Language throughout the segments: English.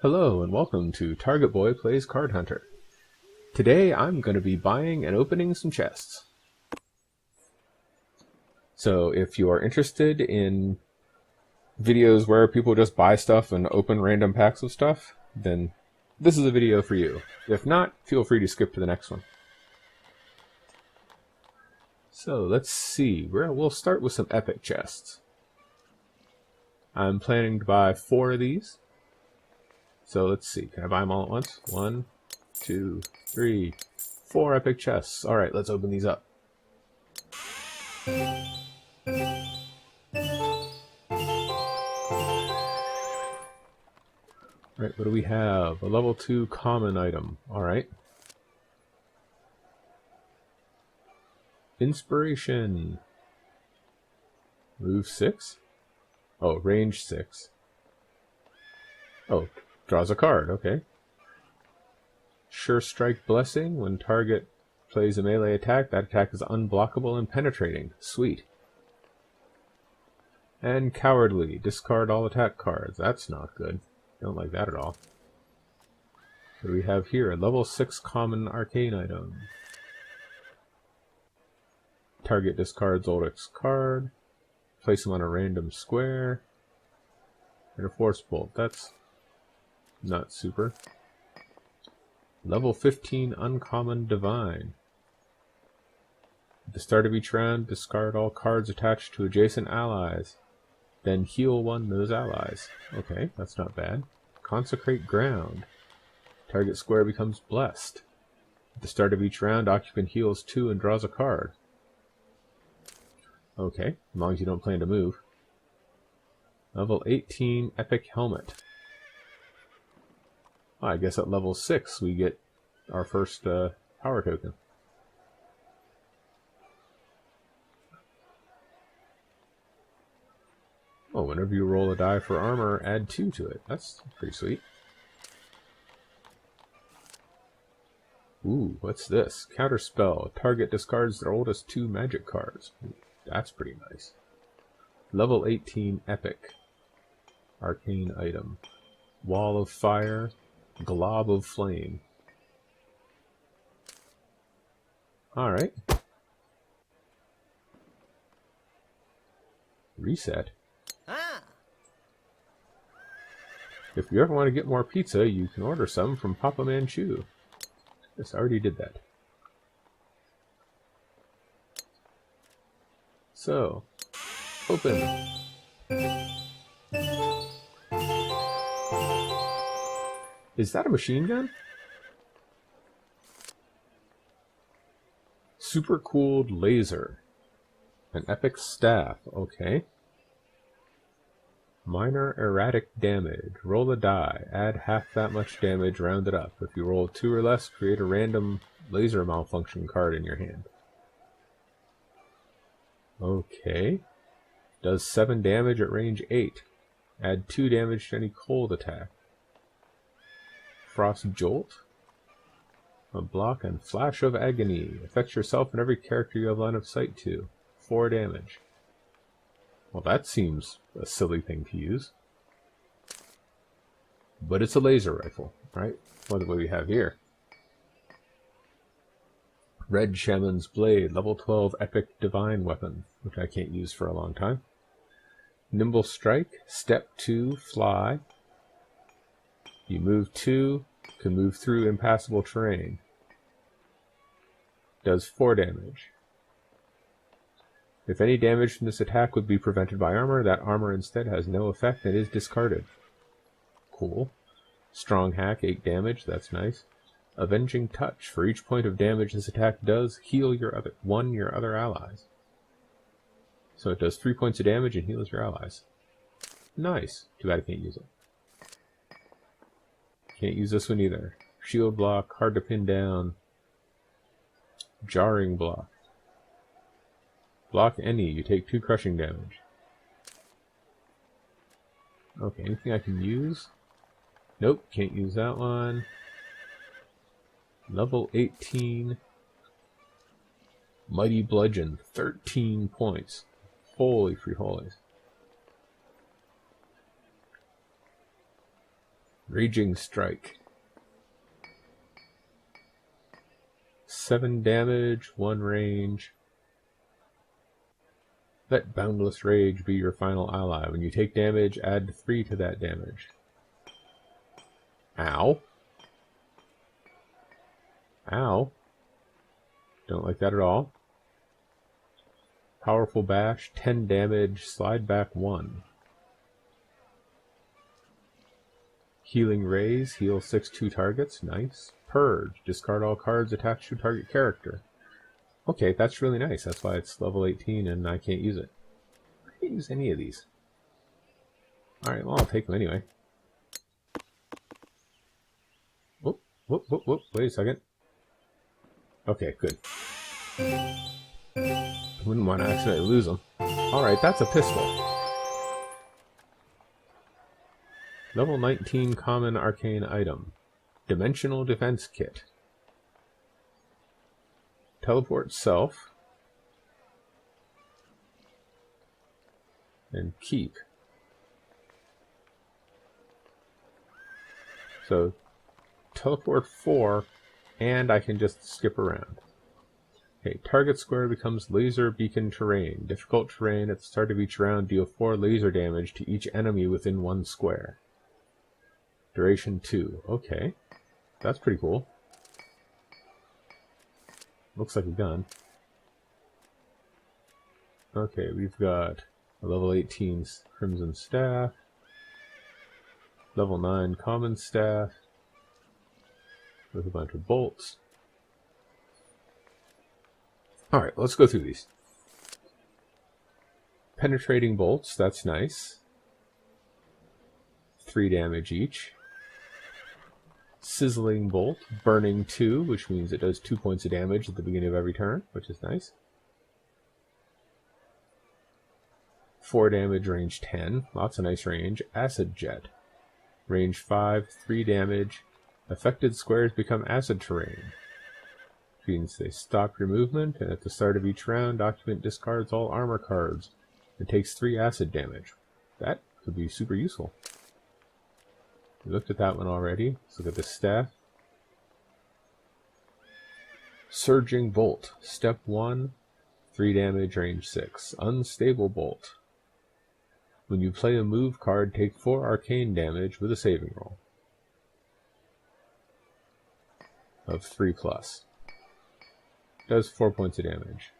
Hello and welcome to TargetBoy Plays Card Hunter. Today I'm going to be buying and opening some chests. So if you are interested in videos where people just buy stuff and open random packs of stuff, then this is a video for you. If not, feel free to skip to the next one. So let's see, we'll start with some epic chests. I'm planning to buy 4 of these. So let's see, can I buy them all at once? 1, 2, 3, 4 epic chests. Alright, let's open these up. Alright, what do we have? A level 2 common item. Alright. Inspiration. Move 6? Oh, range 6. Oh, draws a card, okay. Sure Strike Blessing. When target plays a melee attack, that attack is unblockable and penetrating. Sweet. And Cowardly. Discard all attack cards. That's not good. Don't like that at all. What do we have here? A level 6 common arcane item. Target discards Oldix card. Place him on a random square. And a Force Bolt. That's not super. Level 15 Uncommon Divine. At the start of each round, discard all cards attached to adjacent allies. Then heal 1 those allies. Okay, that's not bad. Consecrate Ground. Target square becomes blessed. At the start of each round, occupant heals 2 and draws a card. Okay, as long as you don't plan to move. Level 18 Epic Helmet. I guess at level 6 we get our first power token. Oh, whenever you roll a die for armor, add 2 to it. That's pretty sweet. Ooh, what's this? Counterspell. Target discards their oldest 2 magic cards. Ooh, that's pretty nice. Level 18 Epic. Arcane item. Wall of Fire. Glob of Flame. Alright. Reset. If you ever want to get more pizza, you can order some from Papa Manchu. Yes, I already did that. So, open. Is that a machine gun? Super cooled laser. An epic staff. Okay. Minor erratic damage. Roll a die. Add half that much damage, round it up. If you roll 2 or less, create a random laser malfunction card in your hand. Okay. Does 7 damage at range 8. Add 2 damage to any cold attack. Frost Jolt. A block and Flash of Agony. Affects yourself and every character you have line of sight to. 4 damage. Well, that seems a silly thing to use. But it's a laser rifle, right? What do we have here? Red Shaman's Blade. Level 12 Epic Divine Weapon, which I can't use for a long time. Nimble Strike. Step 2. Fly. You move 2, can move through impassable terrain. Does 4 damage. If any damage from this attack would be prevented by armor, that armor instead has no effect and is discarded. Cool. Strong Hack, 8 damage, that's nice. Avenging Touch. For each point of damage this attack does, heal your other allies. So it does 3 points of damage and heals your allies. Nice. Too bad I can't use it. Can't use this one either. Shield block, hard to pin down. Jarring block. Block any, you take 2 crushing damage. Okay, anything I can use? Nope, can't use that one. Level 18. Mighty Bludgeon, 13 points. Holy free holies. Raging Strike. 7 damage, 1 range. Let Boundless Rage be your final ally. When you take damage, add 3 to that damage. Ow. Ow. Don't like that at all. Powerful Bash, 10 damage, slide back 1. Healing Raise, heal 6/2 targets, nice. Purge, discard all cards attached to target character. Okay, that's really nice. That's why it's level 18 and I can't use it. I can't use any of these. Alright, well, I'll take them anyway. Whoop, whoop, whoop, whoop. Wait a second. Okay, good. Wouldn't want to accidentally lose them. Alright, that's a pistol. Level 19 common arcane item. Dimensional Defense Kit. Teleport self. And keep. So, teleport 4, and I can just skip around. Okay, target square becomes laser beacon terrain. Difficult terrain at the start of each round, deal 4 laser damage to each enemy within 1 square. Duration 2. Okay, that's pretty cool. Looks like a gun. Okay, we've got a level 18 Crimson Staff, level 9 Common Staff, with a bunch of bolts. Alright, let's go through these. Penetrating bolts, that's nice. 3 damage each. Sizzling Bolt, burning 2, which means it does 2 points of damage at the beginning of every turn, which is nice. 4 damage, range 10, lots of nice range. Acid Jet, range 5, 3 damage. Affected squares become acid terrain, which means they stop your movement, and at the start of each round, occupant discards all armor cards and takes 3 acid damage. That could be super useful. We looked at that one already. Let's look at the staff. Surging Bolt. Step 1, 3 damage, range 6. Unstable Bolt. When you play a move card, take 4 arcane damage with a saving roll of 3+. Does 4 points of damage.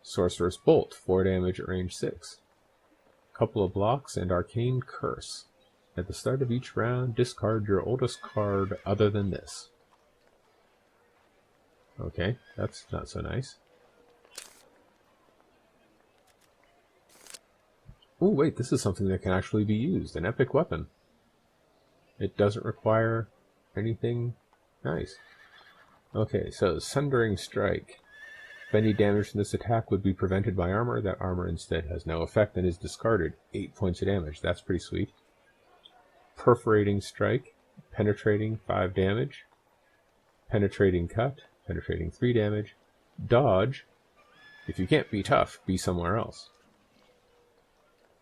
Sorcerous Bolt. 4 damage at range 6. Couple of blocks and Arcane Curse. At the start of each round, discard your oldest card other than this. Okay, that's not so nice. Oh wait, this is something that can actually be used. An epic weapon. It doesn't require anything nice. Okay, so Sundering Strike. If any damage from this attack would be prevented by armor, that armor instead has no effect and is discarded. 8 points of damage. That's pretty sweet. Perforating Strike, penetrating 5 damage, penetrating cut, penetrating 3 damage, dodge. If you can't be tough, be somewhere else.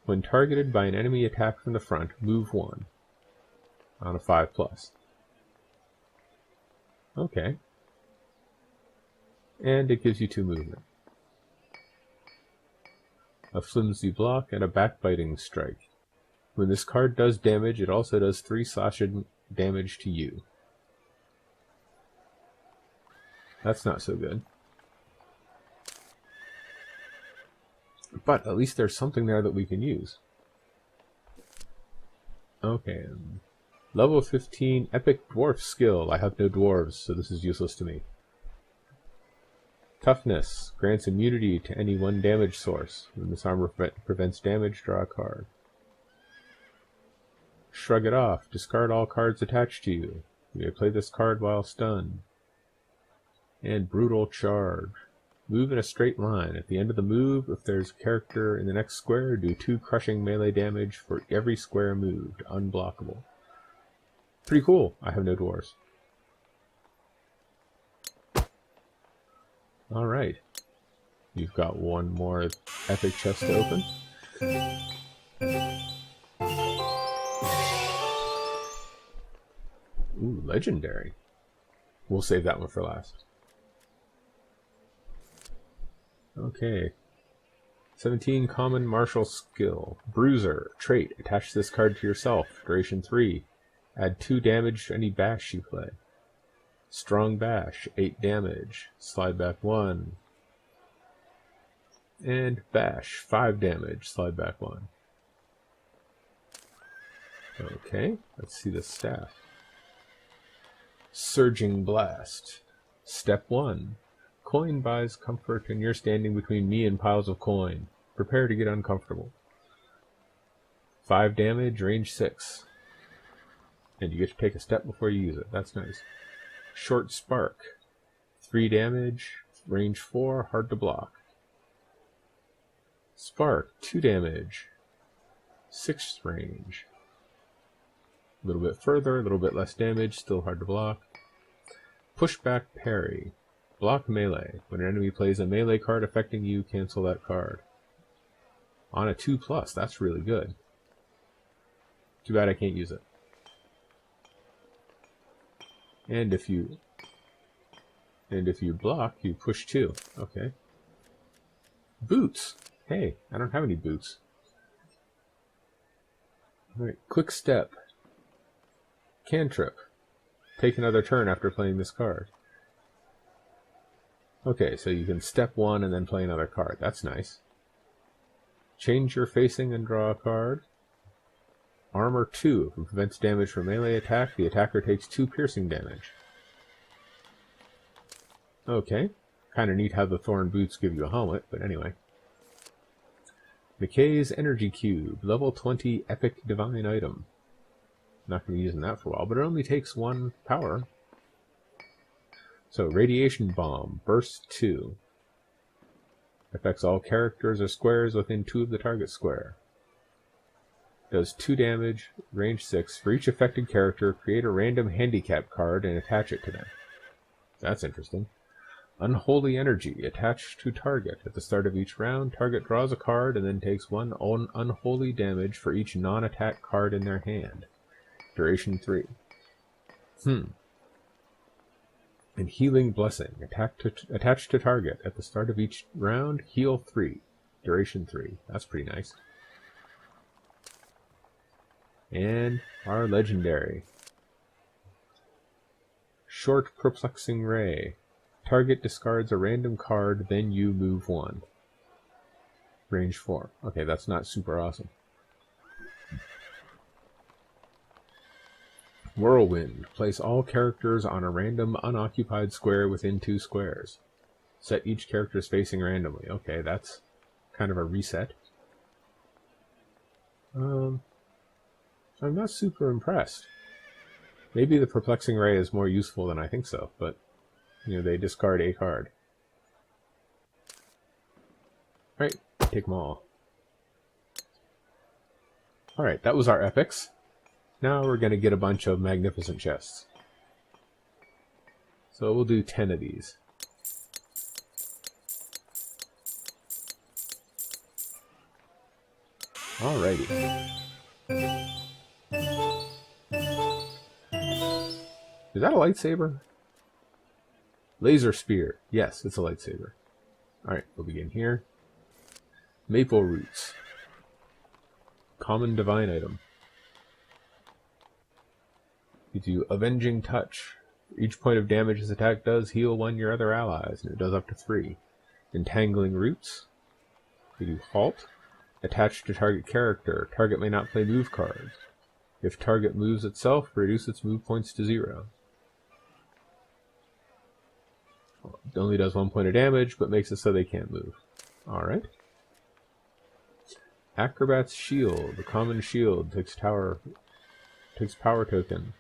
When targeted by an enemy attack from the front, move 1 on a 5+. Okay. And it gives you 2 movement. A Flimsy Block and a Backbiting Strike. When this card does damage, it also does 3 slashing damage to you. That's not so good. But at least there's something there that we can use. Okay. Level 15 Epic Dwarf Skill. I have no dwarves, so this is useless to me. Toughness. Grants immunity to any 1 damage source. When this armor prevents damage, draw a card. Shrug it off. Discard all cards attached to you. You may play this card while stunned. And Brutal Charge. Move in a straight line. At the end of the move, if there's a character in the next square, do 2 crushing melee damage for every square moved. Unblockable. Pretty cool. I have no dwarves. Alright. You've got one more epic chest to open. Legendary. We'll save that one for last. Okay. 17 common martial skill. Bruiser. Trait. Attach this card to yourself. Duration 3. Add 2 damage to any bash you play. Strong bash. 8 damage. Slide back 1. And bash. 5 damage. Slide back 1. Okay. Let's see the staff. Surging Blast. Step 1. Coin buys comfort and you're standing between me and piles of coin. Prepare to get uncomfortable. 5 damage, range 6. And you get to take a step before you use it. That's nice. Short Spark. 3 damage, range 4, hard to block. Spark, 2 damage, 6 range. A little bit further, a little bit less damage, still hard to block. Pushback Parry. Block melee. When an enemy plays a melee card affecting you, cancel that card. On a 2+, that's really good. Too bad I can't use it. And if you block, you push 2. Okay. Boots. Hey, I don't have any boots. Alright, Quick Step. Cantrip. Take another turn after playing this card. Okay, so you can step 1 and then play another card. That's nice. Change your facing and draw a card. Armor 2. If it prevents damage from melee attack, the attacker takes 2 piercing damage. Okay. Kind of neat how the Thorn Boots give you a helmet, but anyway. McKay's Energy Cube. Level 20 Epic Divine Item. Not going to be using that for a while, but it only takes 1 power. So, Radiation Bomb, Burst 2. Affects all characters or squares within 2 of the target square. Does 2 damage, range 6. For each affected character, create a random handicap card and attach it to them. That's interesting. Unholy Energy, attached to target. At the start of each round, target draws a card and then takes 1 unholy damage for each non-attack card in their hand. Duration 3. And Healing Blessing, attached to target. At the start of each round, heal 3. Duration 3. That's pretty nice. And our legendary. Short Perplexing Ray. Target discards a random card, then you move 1. Range 4. Okay, that's not super awesome. Whirlwind. Place all characters on a random unoccupied square within 2 squares. Set each character's facing randomly. Okay, that's kind of a reset. I'm not super impressed. Maybe the Perplexing Ray is more useful than I think so, but, you know, they discard a card. Alright, take them all. Alright, that was our epics. Now we're going to get a bunch of magnificent chests. So we'll do 10 of these. Alrighty. Is that a lightsaber? Laser Spear. Yes, it's a lightsaber. Alright, we'll begin here. Maple Roots. Common Divine Item. You do Avenging Touch. For each point of damage this attack does, heal 1 your other allies, and it does up to 3. Entangling Roots. You do Halt. Attached to target character. Target may not play move cards. If target moves itself, reduce its move points to 0. It only does 1 point of damage, but makes it so they can't move. Alright. Acrobat's Shield. The common shield takes power token.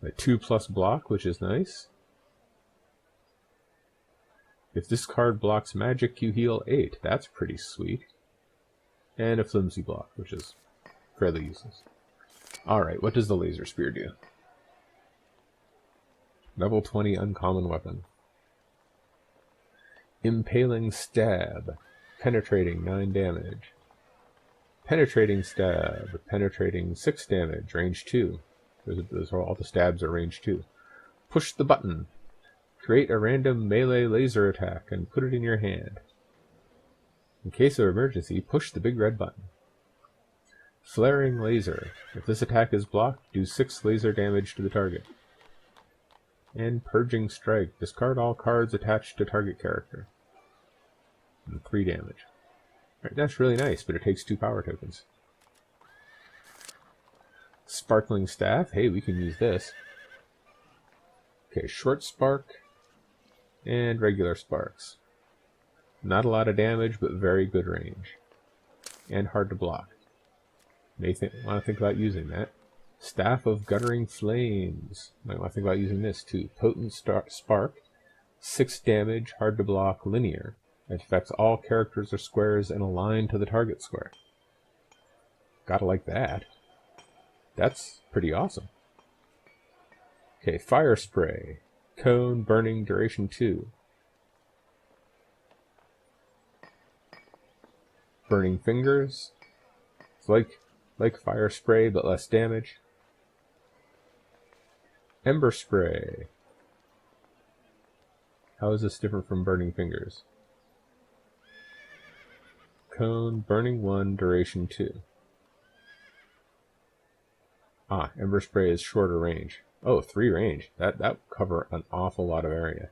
A 2+ block, which is nice. If this card blocks magic, you heal 8. That's pretty sweet. And a flimsy block, which is fairly useless. Alright, what does the Laser Spear do? Level 20 uncommon weapon. Impaling Stab. Penetrating 9 damage. Penetrating Stab. Penetrating 6 damage. Range 2. All the stabs are range 2. Push the button. Create a random melee laser attack and put it in your hand. In case of emergency, push the big red button. Flaring laser. If this attack is blocked, do 6 laser damage to the target. And purging strike. Discard all cards attached to target character. And 3 damage. Alright, that's really nice, but it takes 2 power tokens. Sparkling staff. Hey, we can use this. Okay, short spark and regular sparks. Not a lot of damage, but very good range. And hard to block. May want to think about using that. Staff of Guttering Flames. Might want to think about using this too. Potent Spark. 6 damage, hard to block, linear. It affects all characters or squares and aligned to the target square. Gotta like that. That's pretty awesome. Okay, Fire Spray. Cone, burning, duration 2. Burning Fingers. It's like Fire Spray, but less damage. Ember Spray. How is this different from Burning Fingers? Cone, burning 1, duration 2. Ah, Ember Spray is shorter range. Oh, 3 range. That would cover an awful lot of area.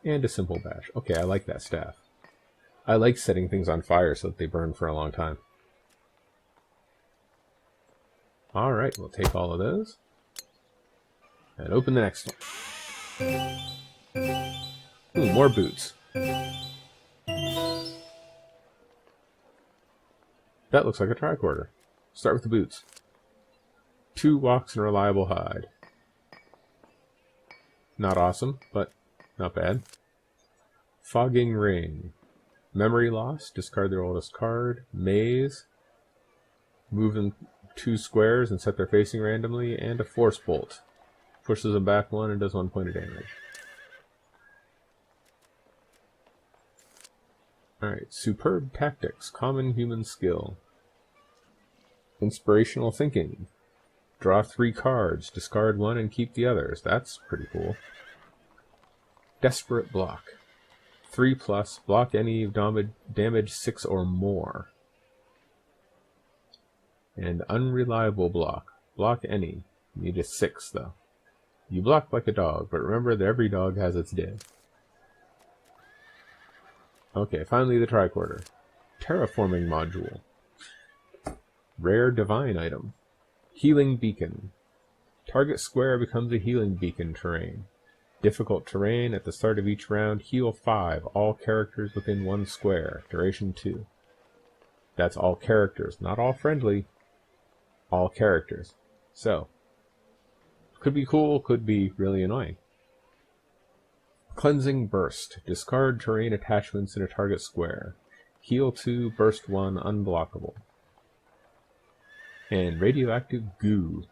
And a simple bash. Okay, I like that staff. I like setting things on fire so that they burn for a long time. Alright, we'll take all of those. And open the next one. Ooh, more boots. That looks like a tricorder. Start with the boots. 2 walks and reliable hide. Not awesome, but not bad. Fogging ring. Memory loss. Discard their oldest card. Maze. Move them 2 squares and set their facing randomly. And a force bolt. Pushes them back 1 and does 1 point of damage. Alright, Superb Tactics. Common human skill. Inspirational Thinking. Draw 3 cards, discard 1 and keep the others. That's pretty cool. Desperate Block. 3+, block any damage 6 or more. And Unreliable Block. Block any. You need a 6 though. You block like a dog, but remember that every dog has its day. Okay, finally the tricorder. Terraforming Module. Rare Divine Item. Healing Beacon. Target square becomes a healing beacon terrain. Difficult terrain. At the start of each round, heal 5 all characters within 1 square. Duration 2. That's all characters, not all friendly. All characters. So, could be cool, could be really annoying. Cleansing Burst. Discard terrain attachments in a target square. Heal 2, burst 1, unblockable. And Radioactive Goo.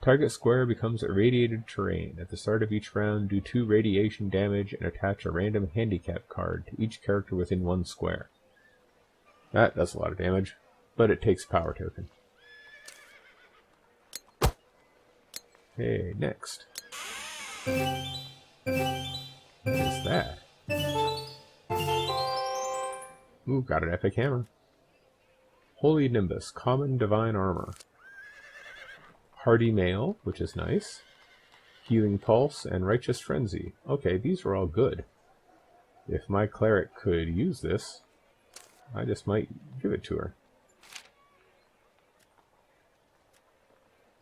Target square becomes irradiated terrain. At the start of each round, do 2 radiation damage and attach a random handicap card to each character within 1 square. That does a lot of damage, but it takes power token. Okay, next. What is that? Ooh, got an epic hammer. Holy Nimbus, common divine armor. Hardy Mail, which is nice. Healing Pulse and Righteous Frenzy. Okay, these are all good. If my cleric could use this, I just might give it to her.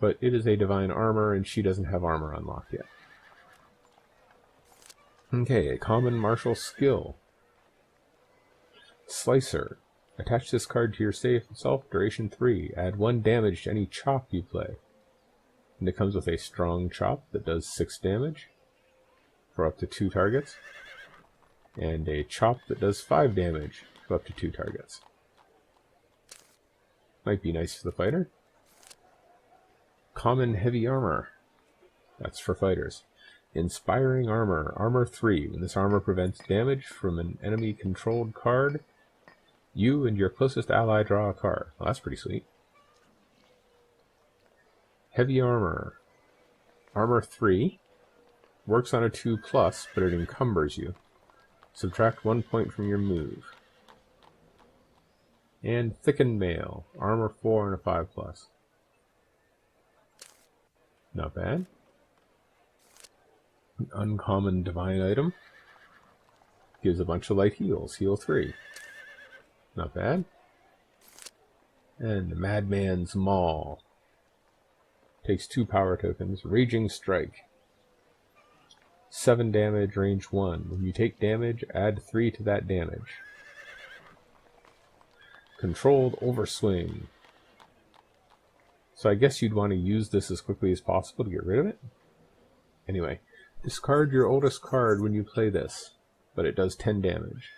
But it is a divine armor, and she doesn't have armor unlocked yet. Okay, a common martial skill. Slicer. Attach this card to your self, duration 3. Add 1 damage to any chop you play. And it comes with a strong chop that does 6 damage for up to 2 targets. And a chop that does 5 damage for up to 2 targets. Might be nice for the fighter. Common heavy armor. That's for fighters. Inspiring armor. Armor 3. When this armor prevents damage from an enemy controlled card, you and your closest ally draw a card. Well, that's pretty sweet. Heavy armor. Armor 3. Works on a 2+, but it encumbers you. Subtract 1 point from your move. And thickened mail. Armor 4 and a 5+. Not bad. An uncommon divine item. Gives a bunch of light heals. Heal 3. Not bad. And the Madman's Maul. Takes 2 power tokens. Raging Strike. 7 damage, range 1. When you take damage, add 3 to that damage. Controlled Overswing. So I guess you'd want to use this as quickly as possible to get rid of it. Anyway, discard your oldest card when you play this, but it does 10 damage.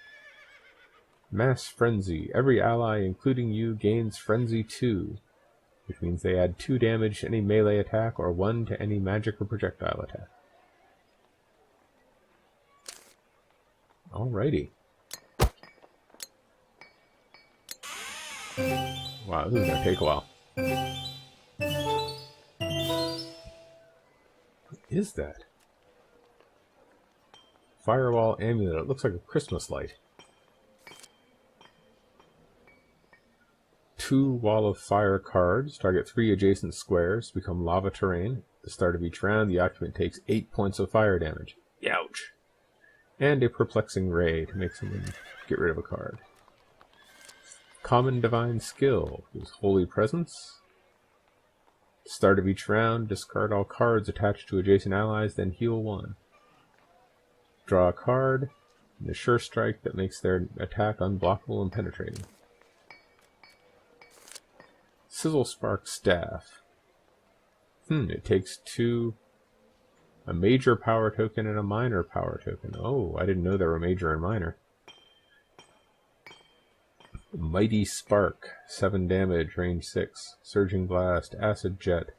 Mass Frenzy. Every ally, including you, gains Frenzy 2, which means they add 2 damage to any melee attack or 1 to any magic or projectile attack. Alrighty. Wow, this is going to take a while. What is that? Firewall Amulet. It looks like a Christmas light. 2 Wall of Fire cards. Target 3 adjacent squares. Become lava terrain. At the start of each round, the occupant takes 8 points of fire damage. Ouch! And a Perplexing Ray to make someone get rid of a card. Common Divine Skill is Holy Presence. At the start of each round, discard all cards attached to adjacent allies, then heal 1. Draw a card, and a Sure Strike that makes their attack unblockable and penetrating. Sizzle Spark Staff. It takes 2... a major power token and a minor power token. Oh, I didn't know there were major and minor. Mighty Spark, 7 damage, range 6. Surging Blast, Acid Jet,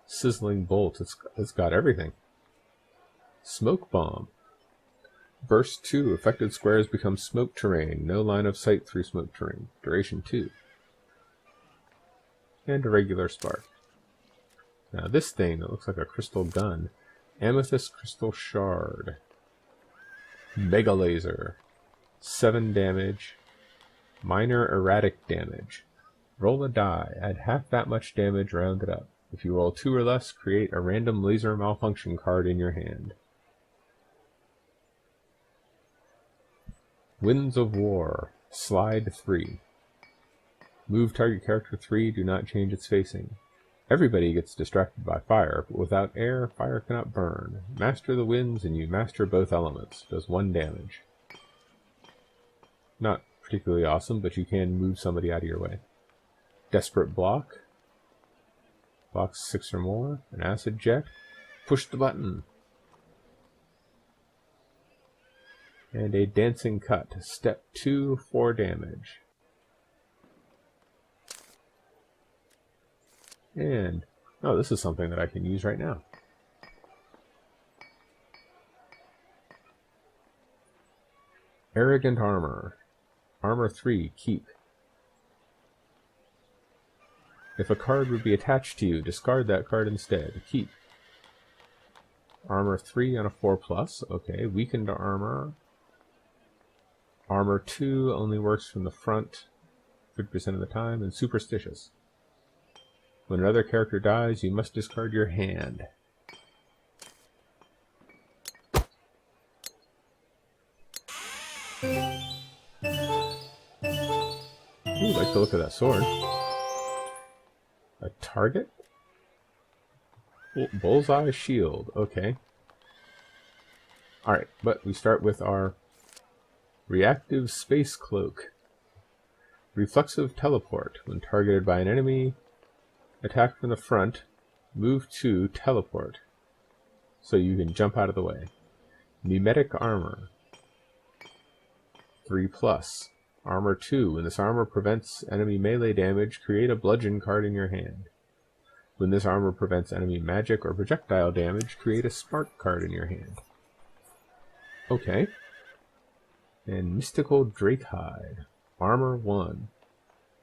Sizzling Bolt. It's got everything. Smoke Bomb. Burst 2. Affected squares become smoke terrain. No line of sight through smoke terrain. Duration 2. And a regular spark. Now this thing that looks like a crystal gun. Amethyst Crystal Shard. Mega Laser. 7 damage. Minor erratic damage. Roll a die. Add half that much damage rounded up. If you roll 2 or less, create a random laser malfunction card in your hand. Winds of War. Slide 3. Move target character 3. Do not change its facing. Everybody gets distracted by fire, but without air, fire cannot burn. Master the winds and you master both elements. Does 1 damage. Not particularly awesome, but you can move somebody out of your way. Desperate Block. Blocks 6 or more. An Acid Jet. Push the button. And a Dancing Cut. Step 2, 4 damage. And, oh, this is something that I can use right now. Arrogant Armor. Armor 3, keep. If a card would be attached to you, discard that card instead. Keep. Armor 3 on a 4+. Okay, weakened armor. Armor 2 only works from the front 50% of the time, and superstitious. When another character dies, you must discard your hand. Ooh, like the look of that sword. A target? Bullseye shield. Okay. Alright, but we start with our reactive space cloak. Reflexive teleport. When targeted by an enemy, attack from the front, move to teleport. So you can jump out of the way. Mimetic armor. 3+. Armor 2. When this armor prevents enemy melee damage, create a bludgeon card in your hand. When this armor prevents enemy magic or projectile damage, create a spark card in your hand. Okay. And Mystical Drakehide. Armor 1.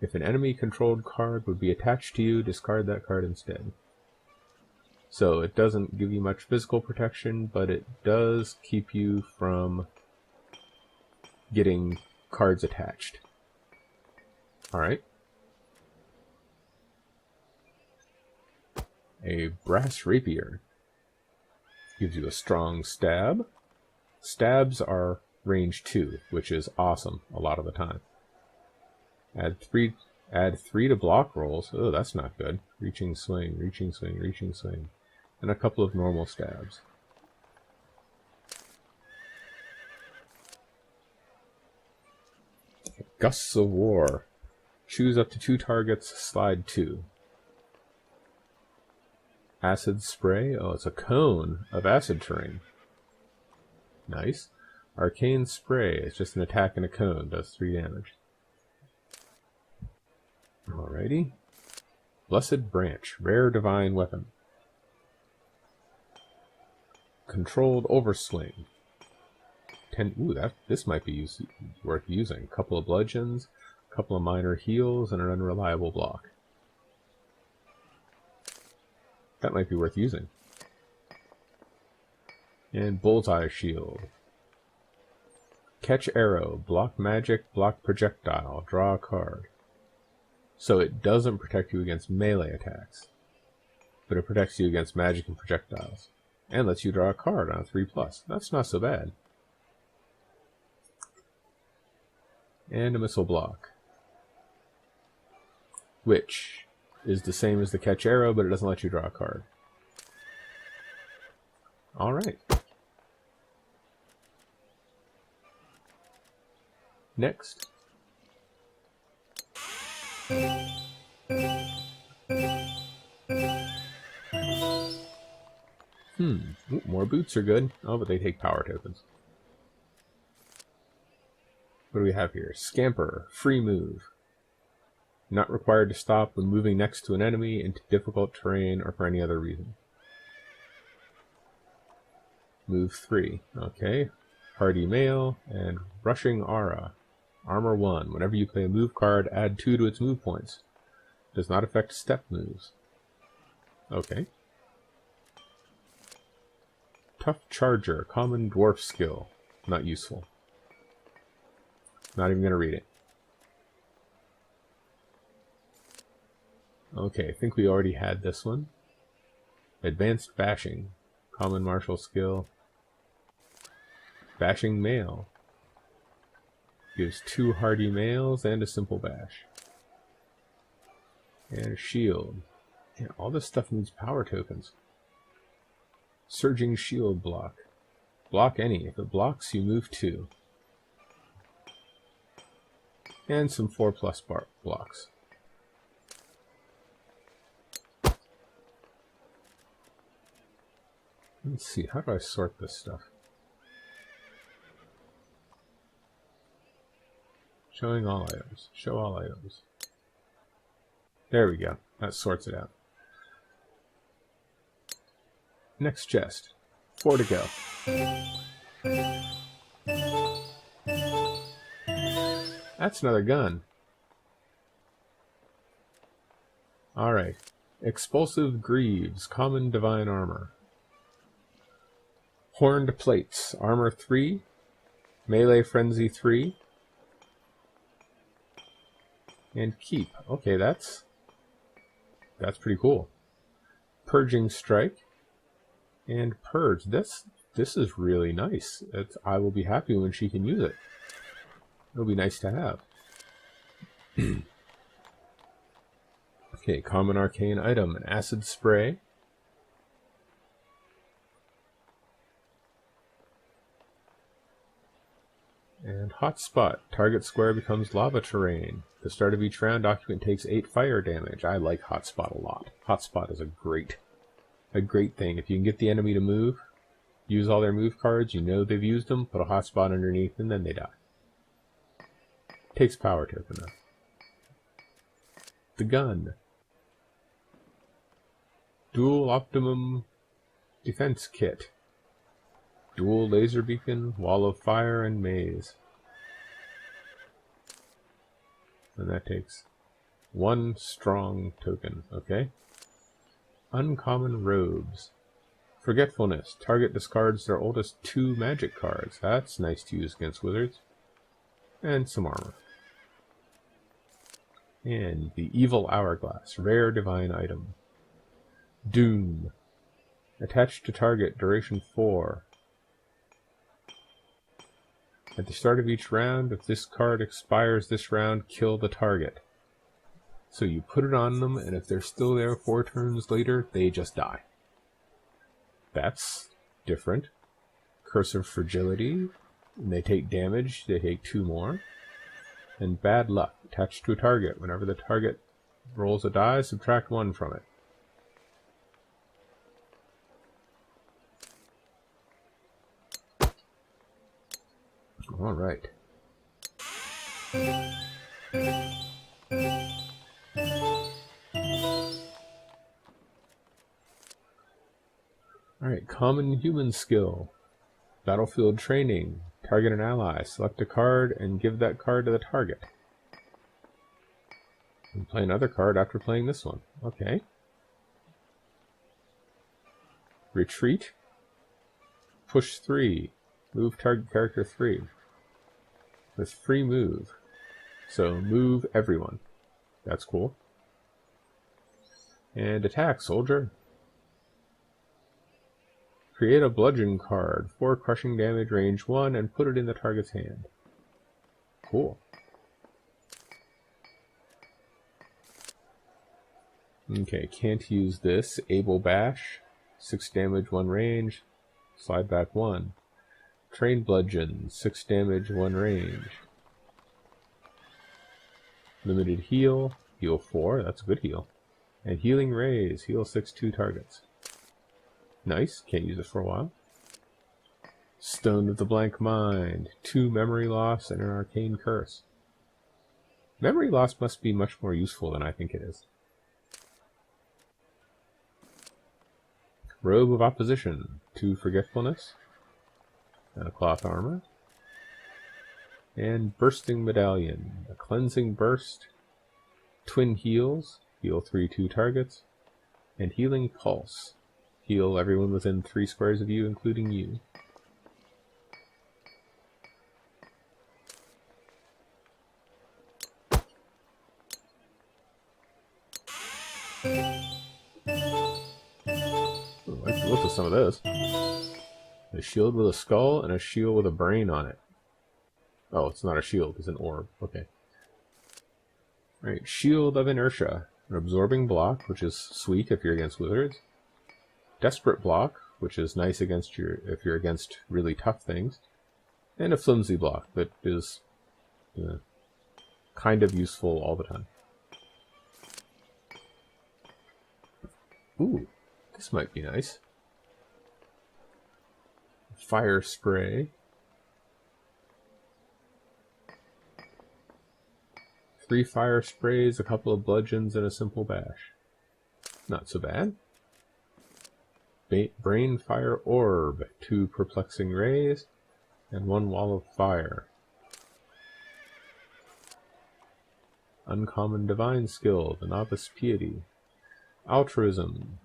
If an enemy-controlled card would be attached to you, discard that card instead. So it doesn't give you much physical protection, but it does keep you from getting cards attached. Alright. A brass rapier. Gives you a strong stab. Stabs are range 2, which is awesome a lot of the time. Add 3 to block rolls. Oh, that's not good. Reaching swing, reaching swing, reaching swing. And a couple of normal stabs. Gusts of War. Choose up to 2 targets, slide 2. Acid Spray. Oh, it's a cone of acid terrain. Nice. Arcane Spray. It's just an attack in a cone. Does 3 damage. Alrighty. Blessed Branch. Rare divine weapon. Controlled Overswing. 10. Ooh, this might be worth using. A couple of bludgeons, a couple of minor heals, and an unreliable block. That might be worth using. And Bullseye Shield. Catch Arrow. Block magic, block projectile. Draw a card. So it doesn't protect you against melee attacks, but it protects you against magic and projectiles. And lets you draw a card on a 3+. That's not so bad. And a Missile Block, which is the same as the Catch Arrow, but it doesn't let you draw a card. Alright. Next. Ooh, more boots are good. Oh, but they take power tokens. What do we have here? Scamper. Free move. Not required to stop when moving next to an enemy into difficult terrain or for any other reason. Move 3. Okay. Hardy Mail and Rushing Aura. Armor 1. Whenever you play a move card, add 2 to its move points. Does not affect step moves. Okay. Tough Charger. Common Dwarf skill. Not useful. Not even going to read it. Okay, I think we already had this one. Advanced Bashing. Common martial skill. Bashing Mail. Gives 2 hardy mails and a simple bash. And a shield. Yeah, all this stuff needs power tokens. Surging Shield Block. Block any. If it blocks, you move 2. And some 4+ blocks. Let's see, how do I sort this stuff? Showing all items. Show all items. There we go. That sorts it out. Next chest. 4 to go. That's another gun. Alright. Expulsive Greaves. Common Divine Armor. Horned Plates. Armor 3. Melee Frenzy 3. And Keep. Okay, that's pretty cool. Purging Strike. And Purge. This is really nice. I will be happy when she can use it. It'll be nice to have. Okay, common arcane item. An acid spray. And Hotspot. Target square becomes lava terrain. At the start of each round, occupant takes 8 fire damage. I like Hotspot a lot. Hotspot is a great thing. If you can get the enemy to move, use all their move cards, you know they've used them, put a hotspot underneath, and then they die. Takes power token though. The gun. Dual Optimum Defense Kit. Dual Laser Beacon, Wall of Fire, and Maze. And that takes 1 strong token, okay? Uncommon robes. Forgetfulness. Target discards their oldest 2 magic cards. That's nice to use against wizards. And some armor. And the Evil Hourglass. Rare divine item. Doom. Attached to target. Duration 4. At the start of each round, if this card expires this round, kill the target. So you put it on them, and if they're still there 4 turns later, they just die. That's different. Curse of Fragility. When they take damage, they take 2 more. And Bad Luck. Attached to a target. Whenever the target rolls a die, subtract 1 from it. Alright. Alright, common human skill. Battlefield training. Target an ally. Select a card and give that card to the target. And play another card after playing this one. Okay. Retreat. Push 3. Move target character 3. With free move. So move everyone. That's cool. And attack, soldier. Create a bludgeon card, 4 crushing damage, range 1, and put it in the target's hand. Cool. Okay, can't use this. Able Bash, 6 damage, 1 range, slide back 1. Train Bludgeon, 6 damage, 1 range. Limited Heal, heal 4, that's a good heal. And Healing Rays, heal 6, 2 targets. Nice, can't use it for a while. Stone of the Blank Mind, 2 memory loss and an arcane curse. Memory loss must be much more useful than I think it is. Robe of Opposition, 2 forgetfulness, and a cloth armor. And Bursting Medallion, a cleansing burst, twin heals, heal 3, 2 targets, and Healing Pulse. Heal everyone within 3 squares of you, including you. Ooh, I can look at some of this. A shield with a skull and a shield with a brain on it. Oh, it's not a shield, it's an orb. Okay. Alright, Shield of Inertia. An absorbing block, which is sweet if you're against wizards. Desperate block, which is nice against if you're against really tough things, and a flimsy block that is kind of useful all the time. Ooh, this might be nice. Fire Spray. 3 fire sprays, a couple of bludgeons, and a simple bash. Not so bad. Brain Fire Orb, 2 perplexing rays, and 1 wall of fire. Uncommon divine skill, the Novice Piety. Altruism.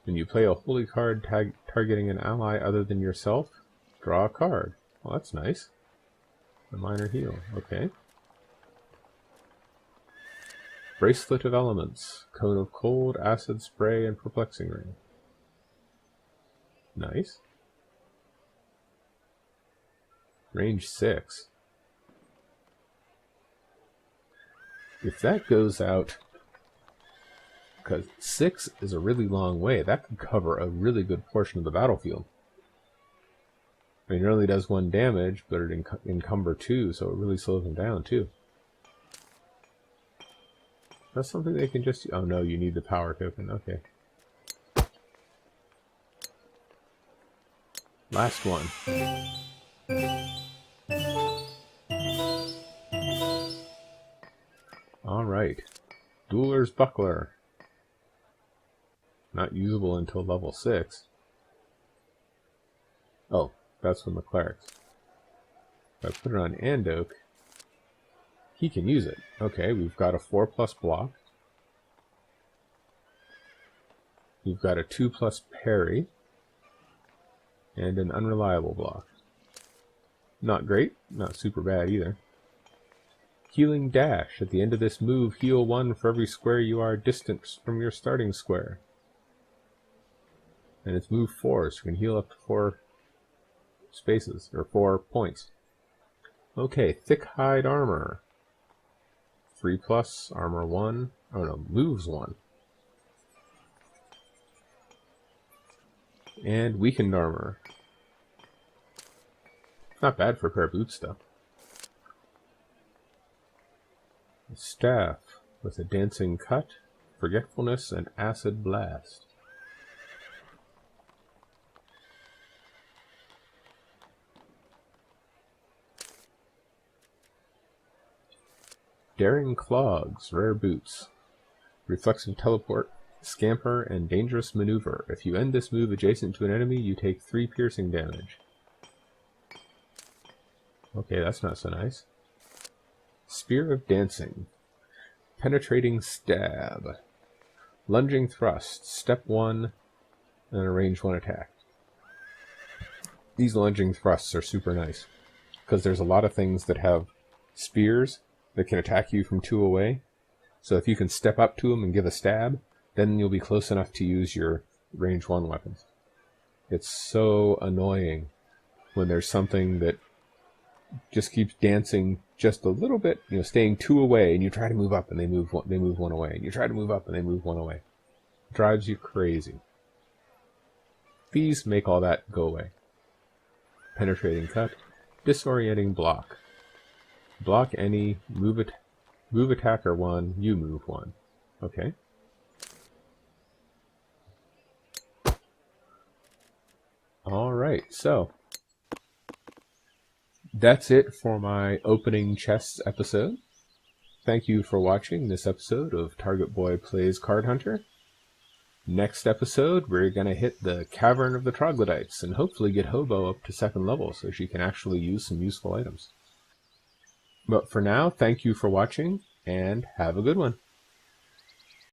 When you play a holy card targeting an ally other than yourself, draw a card. Well, that's nice. A minor heal, okay. Bracelet of Elements, Cone of Cold, Acid Spray, and Perplexing Ray. Nice. Range 6. If that goes out, because 6 is a really long way, that could cover a really good portion of the battlefield. I mean, it only does 1 damage, but it encumber 2, so it really slows them down too. That's something they can just... Oh no, you need the power token, okay. Last one. Alright. Dueler's Buckler. Not usable until level 6. Oh, that's from the clerics. If I put it on Andok, he can use it. Okay, we've got a 4+ block. You've got a 2+ parry and an unreliable block. Not great, not super bad either. Healing dash. At the end of this move, heal 1 for every square you are distant from your starting square. And it's move 4, so you can heal up to 4 spaces, or 4 points. Okay, thick hide armor. 3+, armor 1. Oh no, moves 1. And weakened armor. Not bad for a pair of boots, though. A staff with a dancing cut, forgetfulness, and acid blast. Daring clogs, rare boots. Reflexive teleport, scamper, and dangerous maneuver. If you end this move adjacent to an enemy, you take 3 piercing damage. Okay, that's not so nice. Spear of Dancing. Penetrating Stab. Lunging Thrust. Step 1, and a range 1 attack. These lunging thrusts are super nice, because there's a lot of things that have spears that can attack you from 2 away. So if you can step up to them and give a stab, then you'll be close enough to use your range 1 weapons. It's so annoying when there's something that just keeps dancing just a little bit, you know, staying 2 away, and you try to move up and they move 1 away, and you try to move up and they move 1 away. It drives you crazy. These make all that go away. Penetrating cut, disorienting block. Block any, move attacker 1, you move 1. Okay. Alright, so that's it for my opening chests episode. Thank you for watching this episode of TargetBoy Plays Card Hunter. Next episode, we're going to hit the Cavern of the Troglodytes and hopefully get Hobo up to 2nd level so she can actually use some useful items. But for now, thank you for watching, and have a good one.